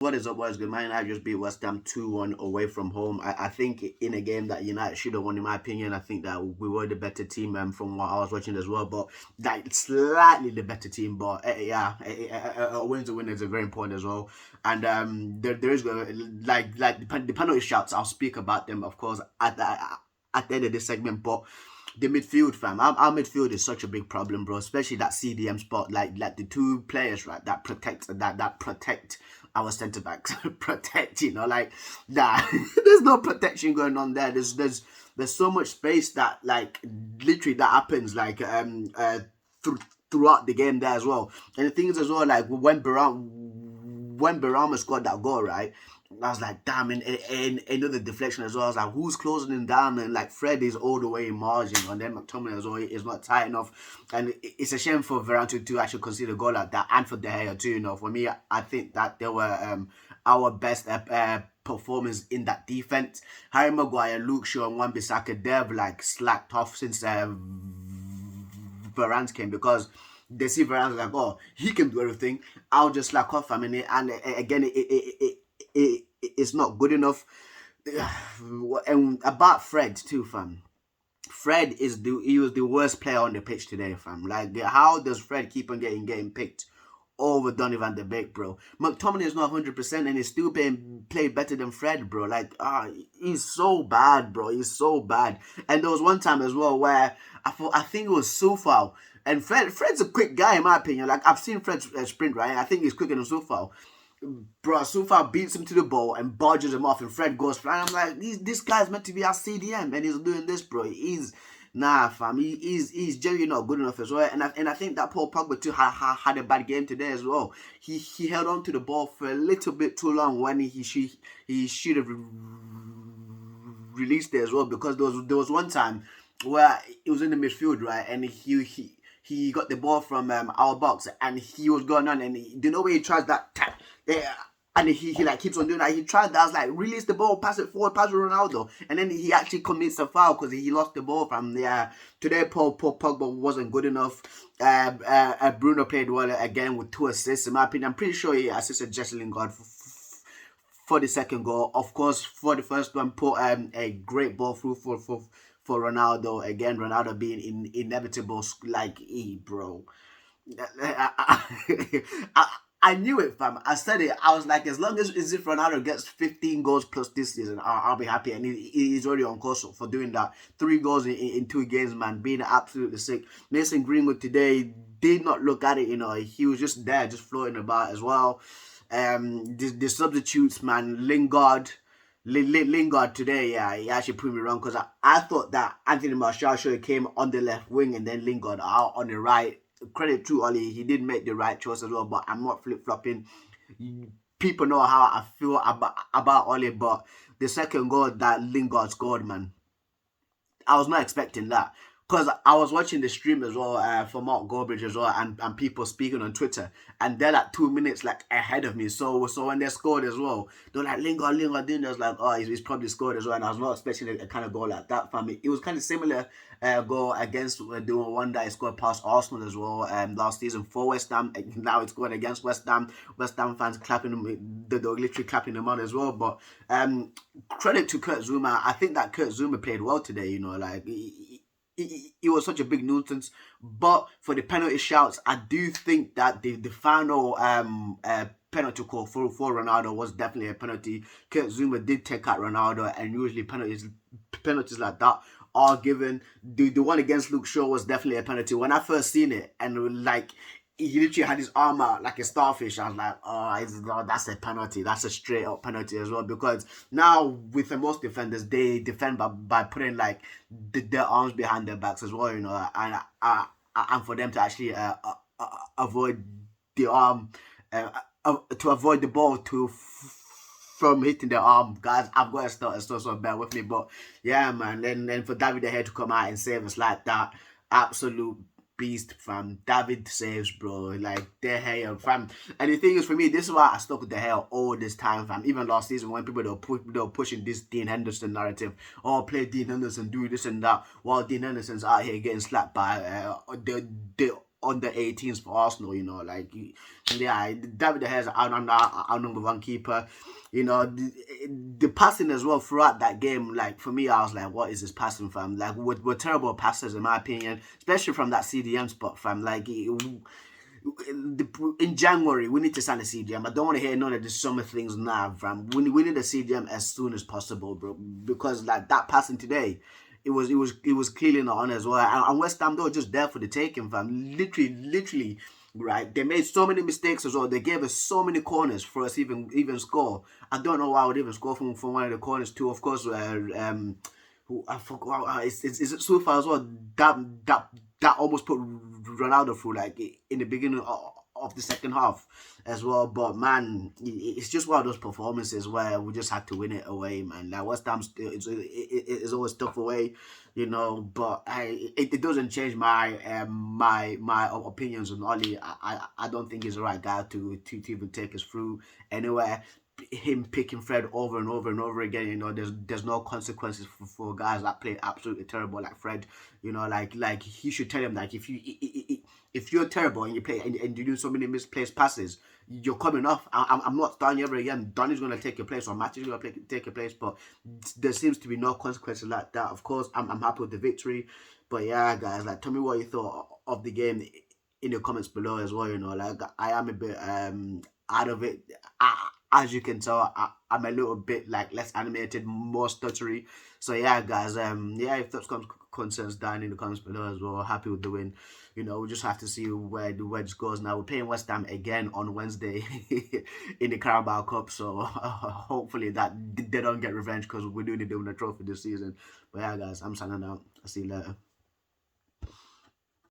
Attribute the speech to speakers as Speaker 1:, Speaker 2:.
Speaker 1: What is up, boys? Good. Man United just beat West Ham 2-1 away from home. I think in a game that United should have won, in my opinion. I think that we were the better team from what I was watching as well. But like slightly the better team. But yeah, a win's a win is very important as well. And there is like the penalty shots. I'll speak about them, of course, at the end of this segment. But the midfield, fam. Our midfield is such a big problem, bro. Especially that CDM spot, like the two players, right, that protect our centre backs, protect. Like that. There's no protection going on there. There's so much space that like literally that happens like throughout the game there as well. And the thing is as well, like when Barama scored that goal, right? I was like, damn, and another deflection as well. I was like, who's closing him down? And like Fred is all the way in margin, and then McTominay as well is not tight enough. And it's a shame for Varane to actually concede a goal like that, and for De Gea too. For me, I think that they were our best performance in that defense. Harry Maguire, Luke Shaw, and Wan-Bissaka, they've like slacked off since Varane came, because they see Varane like, oh, he can do everything. I'll just slack off. I mean, and again, it's not good enough. And about Fred too, fam. Fred he was the worst player on the pitch today, fam. Like, how does Fred keep on getting picked over Donny van de Beek, bro? McTominay is not 100% and he's still being played better than Fred, bro. Like, he's so bad, bro. He's so bad. And there was one time as well where I think it was Sufal. And Fred's a quick guy, in my opinion. Like, I've seen Fred sprint, right? I think he's quicker than Sufal. Bro, Sufa beats him to the ball and barges him off, and Fred goes flying. I'm like, this guy's meant to be our CDM, and he's doing this, bro. Nah, fam. He's generally not good enough as well. And I think that Paul Pogba too had a bad game today as well. He held on to the ball for a little bit too long when he should have released it as well, because there was one time where it was in the midfield, right, and he got the ball from our box, and he was going on, and you know where he tries that tap, yeah, and he like keeps on doing that. He tried that. I was like, release the ball, pass it forward, pass it Ronaldo, and then he actually commits a foul because he lost the ball from there. Today, Paul Pogba wasn't good enough. Bruno played well again with 2 assists. In my opinion, I'm pretty sure he assisted Jesse Lingard for the second goal. Of course, for the first one, put a great ball through for Ronaldo. Again, Ronaldo being inevitable, like, bro. I knew it, fam. I said it. I was like, as long as if Ronaldo gets 15 goals plus this season, I'll be happy. And he's already on course for doing that. 3 goals in 2 games, man. Being absolutely sick. Mason Greenwood today did not look at it, He was just there, just floating about as well. The substitutes, man. Lingard today, yeah, he actually proved me wrong, because I thought that Anthony Martial should have came on the left wing and then Lingard out on the right. Credit to Oli, he did make the right choice as well, but I'm not flip-flopping. People know how I feel about Oli, but the second goal that Lingard scored, man, I was not expecting that, because I was watching the stream as well for Mark Goldbridge as well, and people speaking on Twitter, and they're like 2 minutes like ahead of me. So when they scored as well, they're like, Lingard, then I was like, oh, he's probably scored as well, and I was not expecting a kind of goal like that for me. It was kind of similar goal against the one that he scored past Arsenal as well last season for West Ham. Now it's going against West Ham. West Ham fans clapping him, they're literally clapping him on as well. But credit to Kurt Zuma. I think that Kurt Zuma played well today. Like he was such a big nuisance. But for the penalty shouts, I do think that the final penalty call for Ronaldo was definitely a penalty. Kurt Zuma did take out Ronaldo, and usually penalties like that are given. The one against Luke Shaw was definitely a penalty. When I first seen it, and like he literally had his arm out like a starfish, I was like, oh, that's a penalty. That's a straight up penalty as well. Because now with the most defenders, they defend by putting like their arms behind their backs as well, and for them to actually avoid the arm, to avoid the ball from hitting the arm. Guys, I've got to start, so bear with me. But yeah, man, then for David De Gea to come out and save us like that, absolute beast, fam. David saves, bro. Like, De Gea, fam. And the thing is, for me, this is why I stuck with De Gea all this time, fam. Even last season, when people they were pushing this Dean Henderson narrative, oh, play Dean Henderson, do this and that, while Dean Henderson's out here getting slapped by the under 18s for Arsenal, you know, like, yeah, David De Gea is our number one keeper. You know, the passing as well throughout that game, like, for me, I was like, what is this passing, fam? Like, we're terrible passers, in my opinion, especially from that CDM spot, fam. Like, in January, we need to sign a CDM. I don't want to hear none of the summer things now, fam. We need a CDM as soon as possible, bro, because, like, that passing today, it was clearly not on as well. And West Ham, they were just there for the taking, fam. Literally, right? They made so many mistakes as well. They gave us so many corners for us even score. I don't know why I would even score from one of the corners too. Of course, who I forgot. Is it Sufa as well? That almost put Ronaldo through, like, in the beginning of the second half as well. But man, it's just one of those performances where we just had to win it away, man. Like, West Ham, it's always tough away, you know. But it doesn't change my opinions on Oli. I don't think he's the right guy to even take us through anywhere. Him picking Fred over and over and over again, you know, there's no consequences for guys that play absolutely terrible like Fred, you know, like he should tell him, like, if you're terrible and you play and you do so many misplaced passes, you're coming off. I'm not starting you ever again. Donny's gonna take your place, or Matthew's gonna take your place, but there seems to be no consequences like that. Of course, I'm happy with the victory, but yeah, guys, like, tell me what you thought of the game in the comments below as well. You know, like, I am a bit out of it. As you can tell, I'm a little bit, like, less animated, more stuttery. So yeah, guys, yeah, if thoughts concerns down in the comments below as well. Happy with the win. You know, we just have to see where this goes now. We're playing West Ham again on Wednesday in the Carabao Cup, so hopefully that they don't get revenge, because we do need to win a trophy this season. But yeah, guys, I'm signing out. I'll see you later.